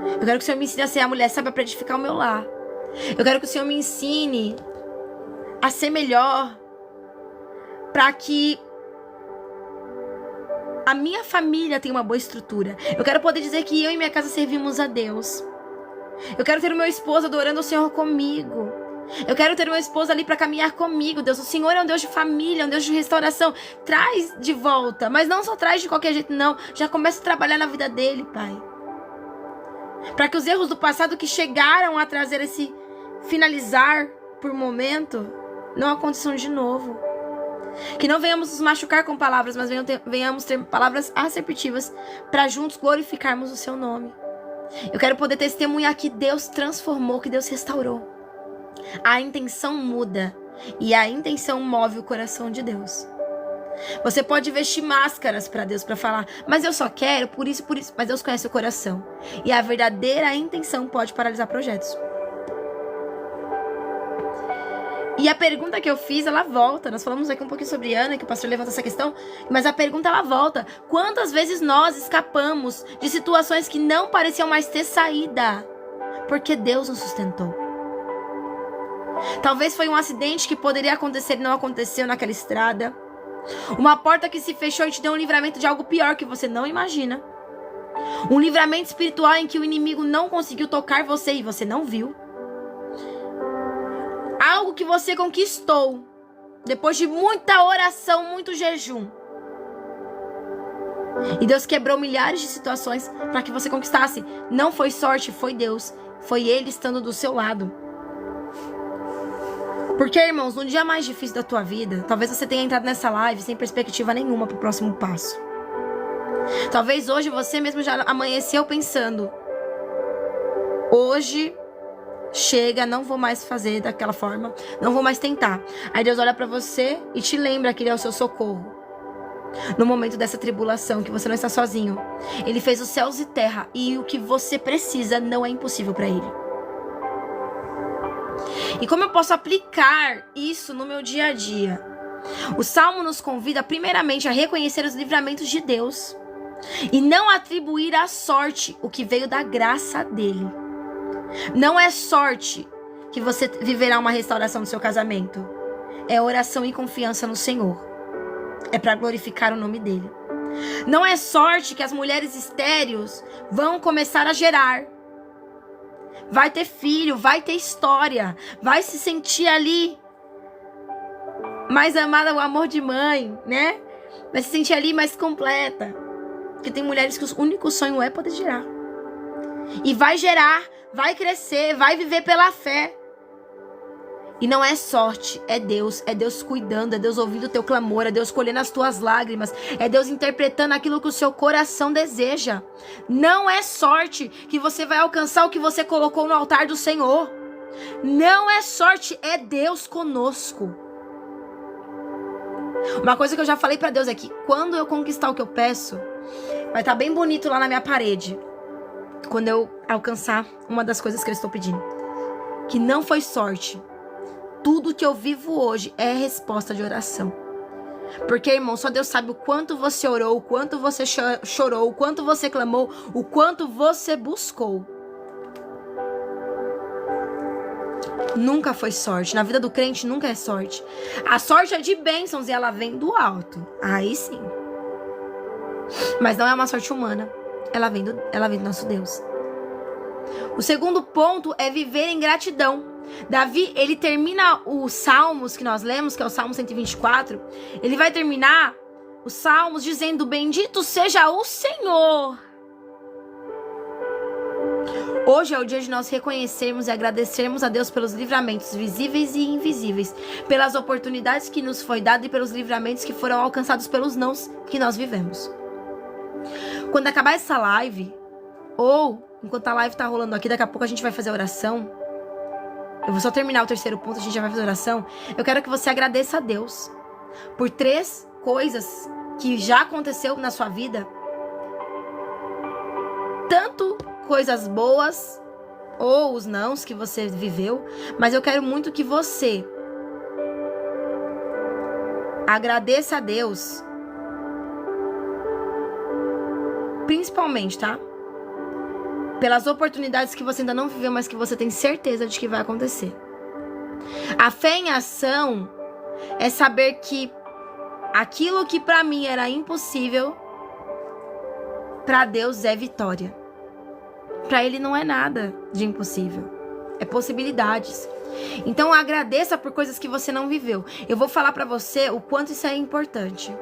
Eu quero que o Senhor me ensine a ser a mulher sábia pra edificar o meu lar. Eu quero que o Senhor me ensine a ser melhor, para que a minha família tenha uma boa estrutura. Eu quero poder dizer que eu e minha casa servimos a Deus. Eu quero ter o meu esposo adorando o Senhor comigo. Eu quero ter o meu esposo ali para caminhar comigo, Deus. O Senhor é um Deus de família, é um Deus de restauração. Traz de volta, mas não só traz de qualquer jeito, não. Já começa a trabalhar na vida dele, Pai. Para que os erros do passado que chegaram a trazer esse finalizar por momento não aconteçam de novo. Que não venhamos nos machucar com palavras, mas venhamos ter palavras assertivas para juntos glorificarmos o seu nome. Eu quero poder testemunhar que Deus transformou, que Deus restaurou. A intenção muda e a intenção move o coração de Deus. Você pode vestir máscaras para Deus para falar, mas eu só quero por isso, mas Deus conhece o coração. E a verdadeira intenção pode paralisar projetos. E a pergunta que eu fiz, ela volta. Nós falamos aqui um pouquinho sobre Ana, que o pastor levanta essa questão, mas a pergunta, ela volta. Quantas vezes nós escapamos de situações que não pareciam mais ter saída, porque Deus nos sustentou? Talvez foi um acidente que poderia acontecer e não aconteceu naquela estrada. Uma porta que se fechou e te deu um livramento de algo pior que você não imagina. Um livramento espiritual em que o inimigo não conseguiu tocar você e você não viu. Algo que você conquistou depois de muita oração, muito jejum. E Deus quebrou milhares de situações para que você conquistasse. Não foi sorte, foi Deus. Foi Ele estando do seu lado. Porque, irmãos, no dia mais difícil da tua vida, talvez você tenha entrado nessa live sem perspectiva nenhuma para o próximo passo. Talvez hoje você mesmo já amanheceu pensando: hoje chega, não vou mais fazer daquela forma, não vou mais tentar. Aí Deus olha para você e te lembra que Ele é o seu socorro. No momento dessa tribulação, que você não está sozinho. Ele fez os céus e terra, e o que você precisa não é impossível para Ele. E como eu posso aplicar isso no meu dia a dia? O Salmo nos convida primeiramente a reconhecer os livramentos de Deus e não atribuir à sorte o que veio da graça dele. Não é sorte que você viverá uma restauração do seu casamento. É oração e confiança no Senhor. É para glorificar o nome dele. Não é sorte que as mulheres estéreis vão começar a gerar. Vai ter filho, vai ter história, vai se sentir ali mais amada, o amor de mãe, né? Vai se sentir ali mais completa. Porque tem mulheres que o único sonho é poder gerar. E vai gerar, vai crescer, vai viver pela fé. E não é sorte, é Deus cuidando, é Deus ouvindo o teu clamor, é Deus colhendo as tuas lágrimas, é Deus interpretando aquilo que o seu coração deseja. Não é sorte que você vai alcançar o que você colocou no altar do Senhor. Não é sorte, é Deus conosco. Uma coisa que eu já falei pra Deus é que quando eu conquistar o que eu peço, vai estar bem bonito lá na minha parede. Quando eu alcançar uma das coisas que eu estou pedindo. Que não foi sorte. Tudo que eu vivo hoje é resposta de oração. Porque, irmão, só Deus sabe o quanto você orou, o quanto você chorou, o quanto você clamou, o quanto você buscou. Nunca foi sorte. Na vida do crente nunca é sorte. A sorte é de bênçãos e ela vem do alto. Aí sim. Mas não é uma sorte humana. Ela vem do nosso Deus. O segundo ponto é viver em gratidão. Davi, ele termina os Salmos que nós lemos, que é o Salmo 124. Ele vai terminar os Salmos dizendo: bendito seja o Senhor. Hoje é o dia de nós reconhecermos e agradecermos a Deus pelos livramentos visíveis e invisíveis, pelas oportunidades que nos foi dado e pelos livramentos que foram alcançados pelos nãos que nós vivemos. Quando acabar essa live, ou enquanto a live tá rolando aqui, daqui a pouco a gente vai fazer a oração. Eu vou só terminar o terceiro ponto, a gente já vai fazer oração. Eu quero que você agradeça a Deus por 3 coisas que já aconteceu na sua vida. Tanto coisas boas ou os nãos que você viveu. Mas eu quero muito que você agradeça a Deus. Principalmente, tá? Pelas oportunidades que você ainda não viveu, mas que você tem certeza de que vai acontecer. A fé em ação é saber que aquilo que pra mim era impossível, pra Deus é vitória. Pra Ele não é nada de impossível. É possibilidades. Então agradeça por coisas que você não viveu. Eu vou falar pra você o quanto isso é importante.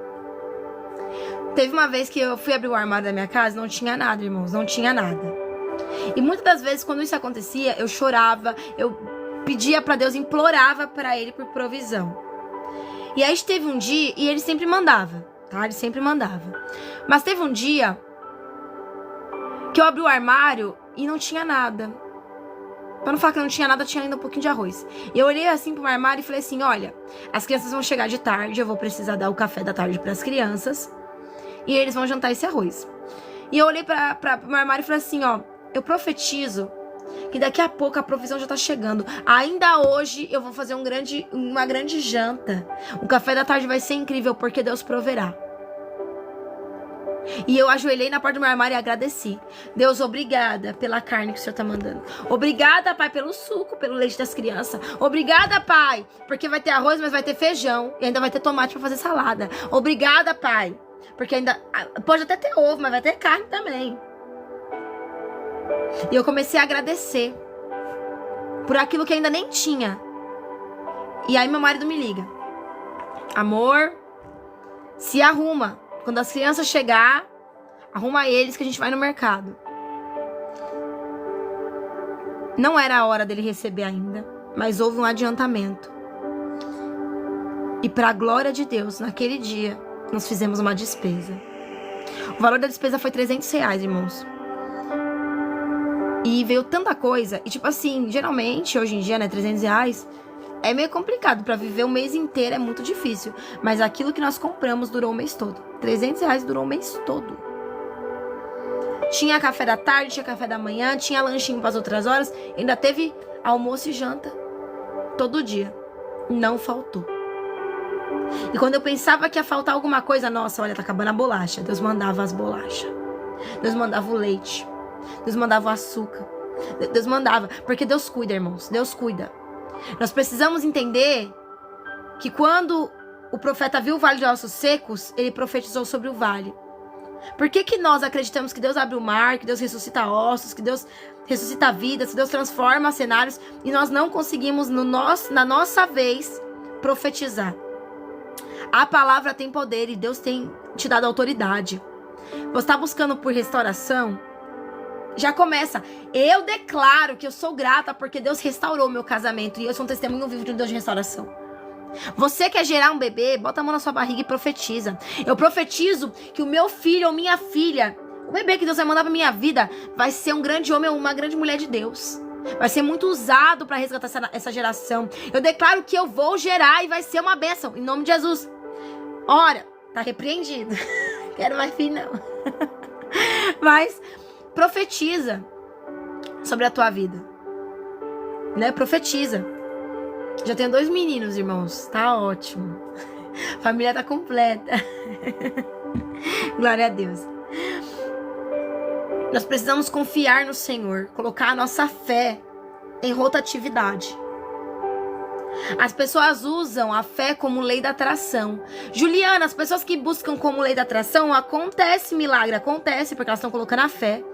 Teve uma vez que eu fui abrir o armário da minha casa, não tinha nada, irmãos, não tinha nada. E muitas das vezes, quando isso acontecia, eu chorava, eu pedia pra Deus, implorava pra Ele por provisão. E aí teve um dia, e Ele sempre mandava, tá? Ele sempre mandava. Mas teve um dia que eu abri o armário e não tinha nada. Pra não falar que não tinha nada, tinha ainda um pouquinho de arroz. E eu olhei assim pro armário e falei assim: olha, as crianças vão chegar de tarde, eu vou precisar dar o café da tarde pras crianças. E eles vão jantar esse arroz. E eu olhei para o armário e falei assim, ó, eu profetizo que daqui a pouco a provisão já tá chegando. Ainda hoje eu vou fazer uma grande janta. O café da tarde vai ser incrível porque Deus proverá. E eu ajoelhei na porta do meu armário e agradeci. Deus, obrigada pela carne que o Senhor tá mandando. Obrigada, Pai, pelo suco, pelo leite das crianças. Obrigada, Pai, porque vai ter arroz, mas vai ter feijão. E ainda vai ter tomate pra fazer salada. Obrigada, Pai. Porque ainda pode até ter ovo, mas vai ter carne também. E eu comecei a agradecer por aquilo que ainda nem tinha. E aí meu marido me liga: amor, se arruma. Quando as crianças chegar, arruma eles que a gente vai no mercado. Não era a hora dele receber ainda, mas houve um adiantamento. E para a glória de Deus, naquele dia, nós fizemos uma despesa. O valor da despesa foi R$300, irmãos. E veio tanta coisa. E tipo assim, geralmente, hoje em dia, né, R$300 é meio complicado. Pra viver um mês inteiro é muito difícil. Mas aquilo que nós compramos durou o mês todo. R$300 durou o mês todo. Tinha café da tarde, tinha café da manhã, tinha lanchinho para as outras horas. Ainda teve almoço e janta. Todo dia. Não faltou. E quando eu pensava que ia faltar alguma coisa, nossa, olha, tá acabando a bolacha. Deus mandava as bolachas. Deus mandava o leite. Deus mandava o açúcar. Deus mandava. Porque Deus cuida, irmãos. Deus cuida. Nós precisamos entender que quando o profeta viu o vale de ossos secos, ele profetizou sobre o vale. Por que que nós acreditamos que Deus abre o mar, que Deus ressuscita ossos, que Deus ressuscita vidas, que Deus transforma cenários, e nós não conseguimos, na nossa vez, profetizar? A palavra tem poder e Deus tem te dado autoridade. Você está buscando por restauração? Já começa. Eu declaro que eu sou grata porque Deus restaurou meu casamento e eu sou um testemunho vivo de um Deus de restauração. Você quer gerar um bebê? Bota a mão na sua barriga e profetiza. Eu profetizo que o meu filho ou minha filha, o bebê que Deus vai mandar pra minha vida, vai ser um grande homem ou uma grande mulher de Deus. Vai ser muito usado para resgatar essa geração. Eu declaro que eu vou gerar e vai ser uma bênção. Em nome de Jesus. Ora, tá repreendido. Quero mais filho, não. Mas profetiza sobre a tua vida. Né? Profetiza. Já tenho 2 meninos, irmãos. Tá ótimo. A família tá completa. Glória a Deus. Nós precisamos confiar no Senhor. Colocar a nossa fé em rotatividade. As pessoas usam a fé como lei da atração. Juliana, as pessoas que buscam como lei da atração, acontece milagre. Acontece porque elas estão colocando a fé.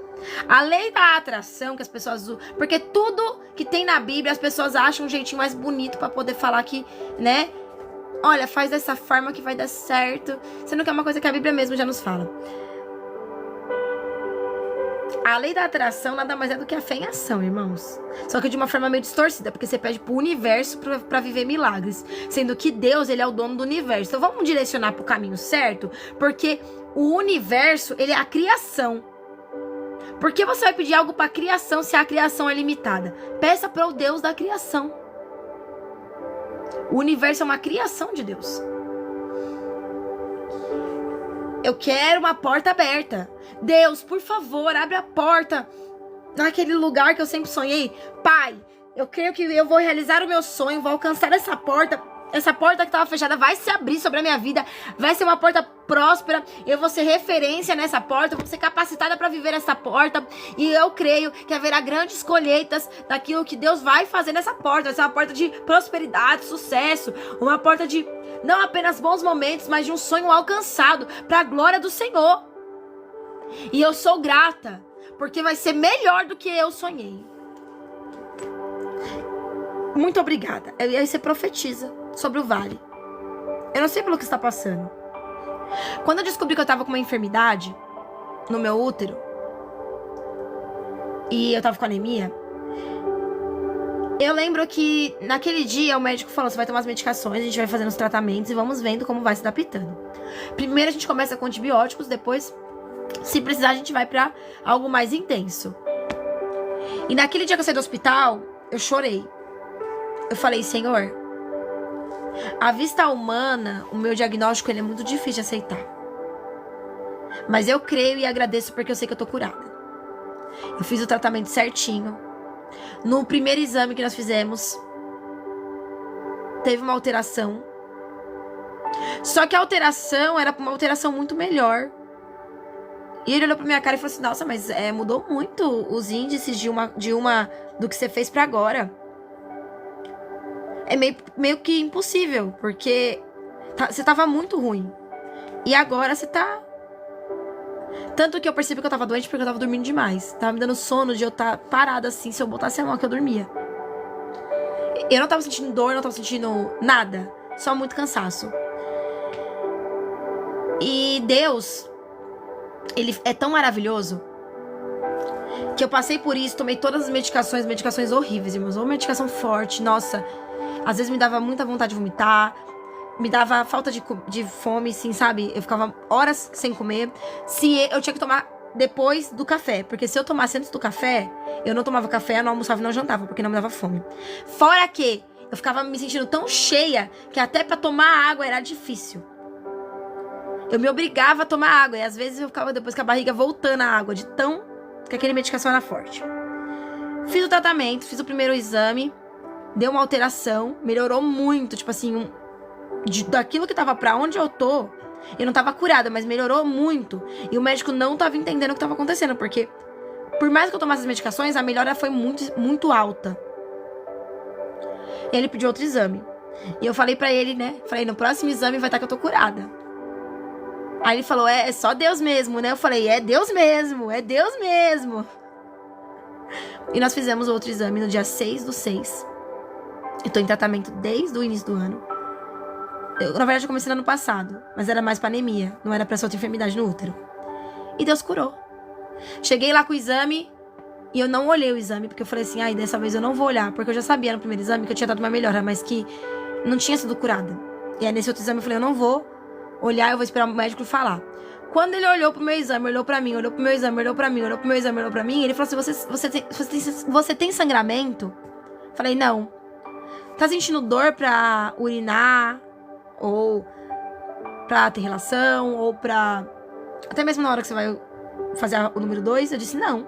A lei da atração que as pessoas usam, porque tudo que tem na Bíblia as pessoas acham um jeitinho mais bonito pra poder falar que, né? Olha, faz dessa forma que vai dar certo. Sendo que é uma coisa que a Bíblia mesmo já nos fala. A lei da atração nada mais é do que a fé em ação, irmãos. Só que de uma forma meio distorcida, porque você pede pro universo pra viver milagres. Sendo que Deus, ele é o dono do universo. Então vamos direcionar pro caminho certo, porque o universo, ele é a criação. Por que você vai pedir algo para a criação se a criação é limitada? Peça para o Deus da criação. O universo é uma criação de Deus. Eu quero uma porta aberta. Deus, por favor, abre a porta naquele lugar que eu sempre sonhei. Pai, eu creio que eu vou realizar o meu sonho, vou alcançar essa porta. Essa porta que estava fechada vai se abrir sobre a minha vida. Vai ser uma porta próspera. Eu vou ser referência nessa porta. Vou ser capacitada para viver essa porta. E eu creio que haverá grandes colheitas daquilo que Deus vai fazer nessa porta. Vai ser uma porta de prosperidade, sucesso. Uma porta de não apenas bons momentos, mas de um sonho alcançado para a glória do Senhor. E eu sou grata, porque vai ser melhor do que eu sonhei. Muito obrigada. E aí você profetiza sobre o vale. Eu não sei pelo que está passando. Quando eu descobri que eu estava com uma enfermidade no meu útero e eu estava com anemia, eu lembro que naquele dia o médico falou: você vai tomar as medicações, a gente vai fazendo os tratamentos e vamos vendo como vai se adaptando. Primeiro a gente começa com antibióticos, depois, se precisar, a gente vai para algo mais intenso. E naquele dia que eu saí do hospital, eu chorei. Eu falei: Senhor, à vista humana, o meu diagnóstico ele é muito difícil de aceitar. Mas eu creio e agradeço porque eu sei que eu tô curada. Eu fiz o tratamento certinho. No primeiro exame que nós fizemos, teve uma alteração. Só que a alteração era uma alteração muito melhor. E ele olhou pra minha cara e falou assim: nossa, mas mudou muito os índices do que você fez pra agora. É meio que impossível, porque você tava muito ruim. E agora você tá... Tanto que eu percebi que eu tava doente porque eu tava dormindo demais. Tava me dando sono de eu estar parada assim, se eu botasse a mão que eu dormia. Eu não tava sentindo dor, não tava sentindo nada. Só muito cansaço. E Deus, ele é tão maravilhoso que eu passei por isso, tomei todas as medicações horríveis, irmãos. Ou medicação forte, nossa. Às vezes me dava muita vontade de vomitar, me dava falta de fome, assim, sabe? Eu ficava horas sem comer. Se eu tinha que tomar depois do café, porque se eu tomasse antes do café, eu não tomava café, eu não almoçava e não jantava, porque não me dava fome. Fora que eu ficava me sentindo tão cheia que até pra tomar água era difícil. Eu me obrigava a tomar água e às vezes eu ficava depois com a barriga voltando a água, de tão que aquele medicação era forte. Fiz o tratamento, fiz o primeiro exame, deu uma alteração, melhorou muito, tipo assim, daquilo que tava pra onde eu tô, eu não tava curada, mas melhorou muito. E o médico não tava entendendo o que tava acontecendo, porque por mais que eu tomasse as medicações, a melhora foi muito, muito alta. E ele pediu outro exame. E eu falei pra ele, né? Falei, no próximo exame vai estar que eu tô curada. Aí ele falou, é só Deus mesmo, né? Eu falei, é Deus mesmo, é Deus mesmo. E nós fizemos outro exame no dia 6/6. Eu tô em tratamento desde o início do ano. Na verdade, eu comecei no ano passado, mas era mais pra anemia, não era pra essa outra enfermidade no útero. E Deus curou. Cheguei lá com o exame e eu não olhei o exame, porque eu falei assim, dessa vez eu não vou olhar, porque eu já sabia no primeiro exame que eu tinha dado uma melhora, mas que não tinha sido curada. E aí nesse outro exame eu falei, eu não vou olhar, eu vou esperar o médico falar. Quando ele olhou pro meu exame, olhou pra mim, olhou pro meu exame, olhou pra mim, olhou pro meu exame, olhou pra mim, ele falou assim, você tem sangramento? Falei, não. Tá sentindo dor pra urinar? Ou pra ter relação? Ou pra... até mesmo na hora que você vai fazer o número 2, eu disse não.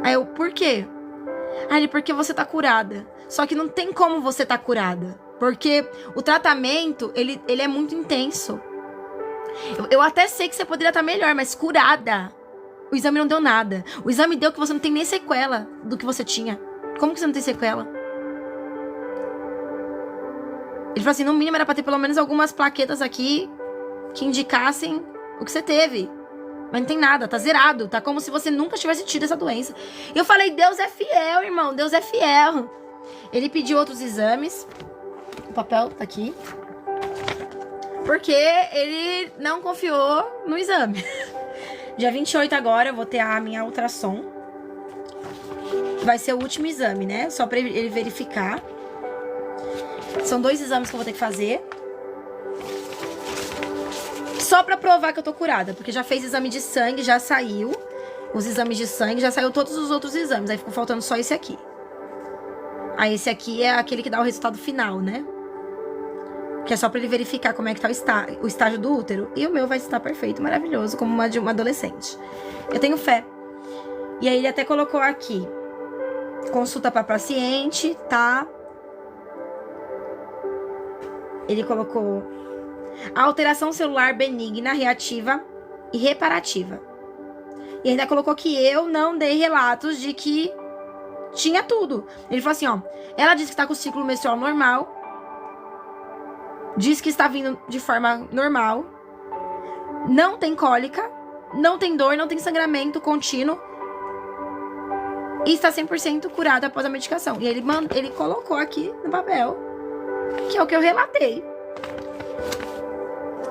Aí eu, por quê? Aí ele, porque você tá curada. Só que não tem como você tá curada. Porque o tratamento, ele é muito intenso. Eu até sei que você poderia estar melhor, mas curada. O exame não deu nada. O exame deu que você não tem nem sequela do que você tinha. Como que você não tem sequela? Ele falou assim, no mínimo era pra ter pelo menos algumas plaquetas aqui que indicassem o que você teve. Mas não tem nada, tá zerado. Tá como se você nunca tivesse tido essa doença. E eu falei, Deus é fiel, irmão. Deus é fiel. Ele pediu outros exames. O papel tá aqui. Porque ele não confiou no exame. Dia 28 agora eu vou ter a minha ultrassom. Vai ser o último exame, né? Só pra ele verificar. São 2 exames que eu vou ter que fazer. Só pra provar que eu tô curada. Porque já fez exame de sangue, já saiu. Os exames de sangue, já saiu todos os outros exames. Aí ficou faltando só esse aqui. Aí esse aqui é aquele que dá o resultado final, né? Que é só pra ele verificar como é que tá o estágio do útero. E o meu vai estar perfeito, maravilhoso, como uma de uma adolescente. Eu tenho fé. E aí ele até colocou aqui. Consulta pra paciente, tá? Ele colocou a alteração celular benigna, reativa e reparativa. E ainda colocou que eu não dei relatos de que tinha tudo. Ele falou assim, ó. Ela disse que tá com o ciclo menstrual normal. Diz que está vindo de forma normal. Não tem cólica. Não tem dor, não tem sangramento contínuo. E está 100% curada após a medicação. E ele colocou aqui no papel, que é o que eu relatei.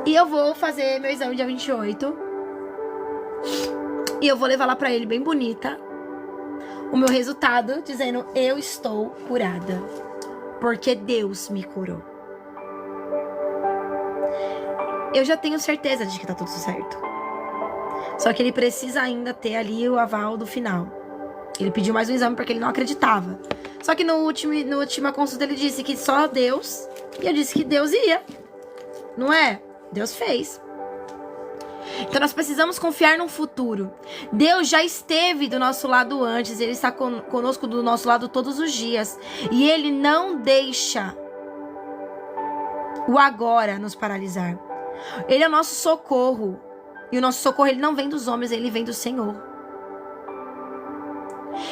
E eu vou fazer meu exame dia 28. E eu vou levar lá pra ele bem bonita o meu resultado, dizendo, eu estou curada. Porque Deus me curou. Eu já tenho certeza de que tá tudo certo. Só que ele precisa ainda ter ali o aval do final. Ele pediu mais um exame porque ele não acreditava. Só que no última consulta ele disse que só Deus. E eu disse que Deus ia. Não é? Deus fez. Então nós precisamos confiar no futuro. Deus já esteve do nosso lado antes. Ele está conosco do nosso lado todos os dias. E Ele não deixa o agora nos paralisar. Ele é o nosso socorro. E o nosso socorro, ele não vem dos homens, ele vem do Senhor.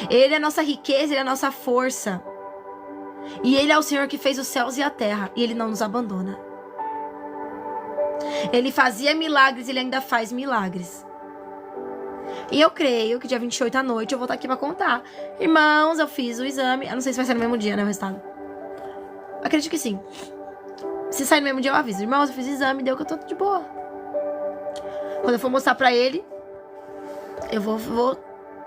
Ele é a nossa riqueza, ele é a nossa força. E ele é o Senhor que fez os céus e a terra. E ele não nos abandona. Ele fazia milagres, ele ainda faz milagres. E eu creio que dia 28 à noite eu vou estar aqui pra contar. Irmãos, eu fiz o exame. Eu não sei se vai ser no mesmo dia, né, o resultado. Acredito que sim. Se sair no mesmo dia eu aviso. Irmãos, eu fiz o exame, deu que eu tô de boa. Quando eu for mostrar pra ele, eu vou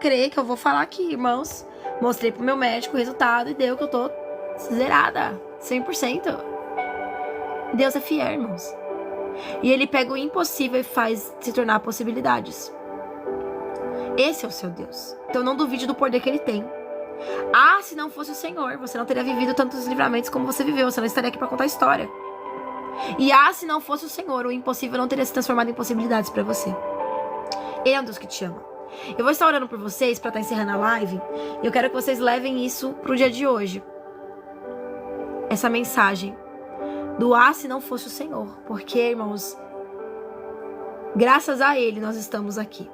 crer que eu vou falar aqui, irmãos. Mostrei pro meu médico o resultado e deu que eu tô zerada, 100%. Deus é fiel, irmãos. E ele pega o impossível e faz se tornar possibilidades. Esse é o seu Deus. Então não duvide do poder que ele tem. Ah, se não fosse o Senhor, você não teria vivido tantos livramentos como você viveu. Você não estaria aqui pra contar a história. E se não fosse o Senhor, o impossível não teria se transformado em possibilidades pra você. Ele é um Deus que te ama. Eu vou estar orando por vocês pra estar encerrando a live. E eu quero que vocês levem isso pro dia de hoje. Essa mensagem do se não fosse o Senhor. Porque, irmãos, graças a Ele nós estamos aqui.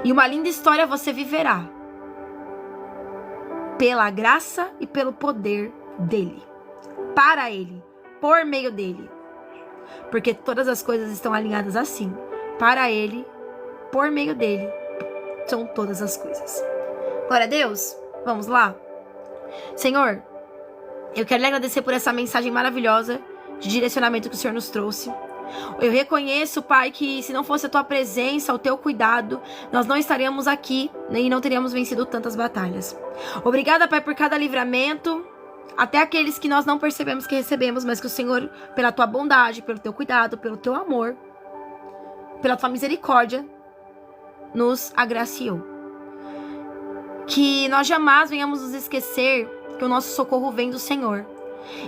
E uma linda história você viverá. Pela graça e pelo poder dEle. Para Ele. Por meio dEle. Porque todas as coisas estão alinhadas assim. Para Ele. Por meio dEle. São todas as coisas. Glória a Deus. Vamos lá. Senhor, eu quero lhe agradecer por essa mensagem maravilhosa de direcionamento que o Senhor nos trouxe. Eu reconheço, Pai, que se não fosse a Tua presença, o Teu cuidado, nós não estaríamos aqui e não teríamos vencido tantas batalhas. Obrigada, Pai, por cada livramento, até aqueles que nós não percebemos que recebemos, mas que o Senhor, pela Tua bondade, pelo Teu cuidado, pelo Teu amor, pela Tua misericórdia, nos agraciou. Que nós jamais venhamos nos esquecer que o nosso socorro vem do Senhor.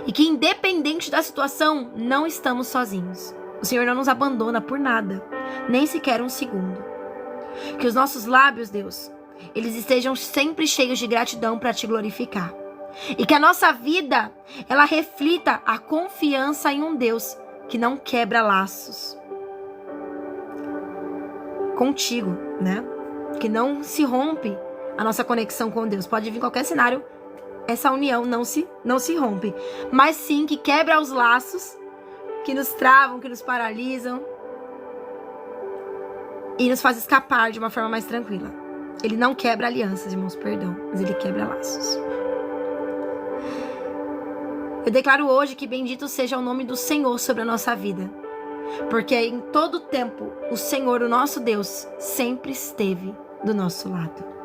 E que independente da situação, não estamos sozinhos. O Senhor não nos abandona por nada, nem sequer um segundo. Que os nossos lábios, Deus, eles estejam sempre cheios de gratidão para Te glorificar. E que a nossa vida, ela reflita a confiança em um Deus que não quebra laços contigo, né? Que não se rompe a nossa conexão com Deus. Pode vir qualquer cenário, essa união não se rompe. Mas sim que quebra os laços que nos travam, que nos paralisam e nos faz escapar de uma forma mais tranquila. Ele não quebra alianças, irmãos, perdão, mas ele quebra laços. Eu declaro hoje que bendito seja o nome do Senhor sobre a nossa vida. Porque em todo tempo, o Senhor, o nosso Deus, sempre esteve do nosso lado.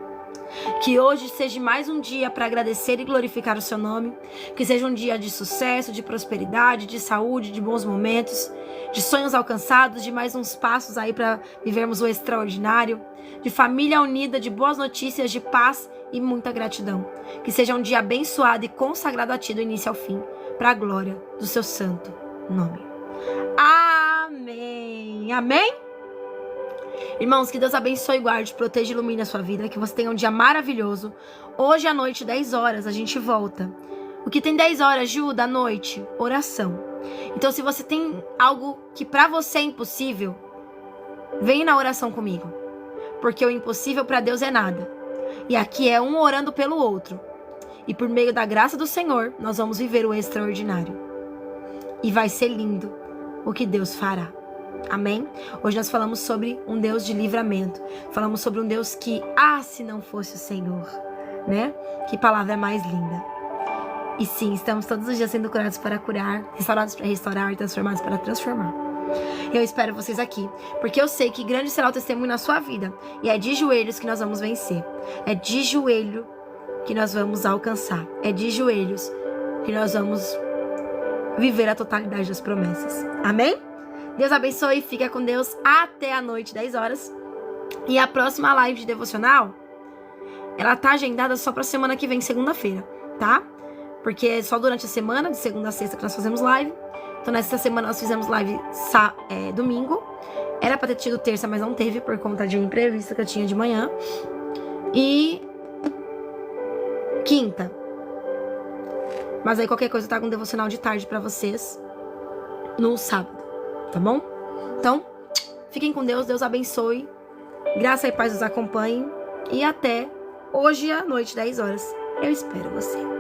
Que hoje seja mais um dia para agradecer e glorificar o Seu nome. Que seja um dia de sucesso, de prosperidade, de saúde, de bons momentos, de sonhos alcançados, de mais uns passos aí para vivermos o extraordinário, de família unida, de boas notícias, de paz e muita gratidão. Que seja um dia abençoado e consagrado a Ti do início ao fim, para a glória do Seu santo nome. Amém. Amém? Irmãos, que Deus abençoe, guarde, proteja e ilumine a sua vida. Que você tenha um dia maravilhoso. Hoje à noite, 10 horas, a gente volta. O que tem 10 horas, Ju, da noite? Oração. Então, se você tem algo que pra você é impossível, vem na oração comigo. Porque o impossível pra Deus é nada. E aqui é um orando pelo outro. E por meio da graça do Senhor, nós vamos viver o extraordinário. E vai ser lindo o que Deus fará. Amém? Hoje nós falamos sobre um Deus de livramento. Falamos sobre um Deus que, se não fosse o Senhor, né? Que palavra mais linda. E sim, estamos todos os dias sendo curados para curar, restaurados para restaurar, transformados para transformar. Eu espero vocês aqui, porque eu sei que grande será o testemunho na sua vida. E é de joelhos que nós vamos vencer. É de joelho que nós vamos alcançar. É de joelhos que nós vamos viver a totalidade das promessas. Amém? Deus abençoe, fica com Deus até a noite, 10 horas. E a próxima live de devocional, ela tá agendada só pra semana que vem, segunda-feira, tá? Porque é só durante a semana, de segunda a sexta, que nós fazemos live. Então nessa semana nós fizemos live domingo. Era pra ter tido terça, mas não teve, por conta de um imprevisto que eu tinha de manhã. E quinta. Mas aí qualquer coisa tá com um devocional de tarde pra vocês no sábado. Tá bom? Então, fiquem com Deus, Deus abençoe. Graça e paz os acompanhem. E até hoje à noite, 10 horas. Eu espero você.